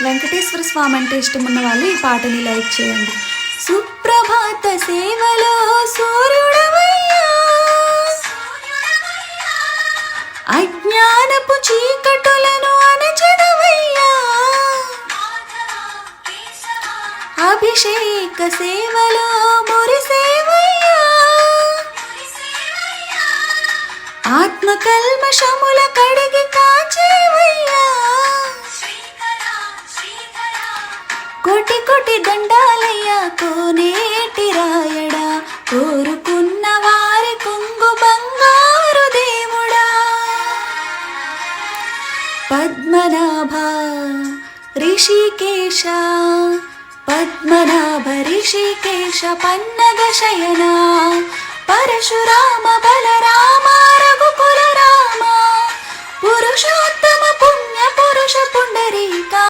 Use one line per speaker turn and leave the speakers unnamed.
వెంకటేశ్వర స్వామి అంటే ఇష్టం ఉన్న వాళ్ళు ఈ పాటని లైక్ చేయండి. సుప్రభాత సేవలో సూర్యుడవయ్యా, అజ్ఞానపు చీకటులను అణచెదవయ్యా, అభిషేక సేవలో మురిసేవయ్యా, ఆత్మ కల్మషముల కడిగి కాచేవయ్యా, కోటి కోటి దండాలయ్యా కోనేటి రాయడా, కోరుకున్న వారి కొంగు బంగారు దేవుడా. పద్మనాభ రిషికేశ, పద్మనాభ రిషికేశ పన్నగ శయన, పరశురామ బలరామ రఘుకుల రామ, పురుషోత్తమ పుణ్య పురుష పుండరీక.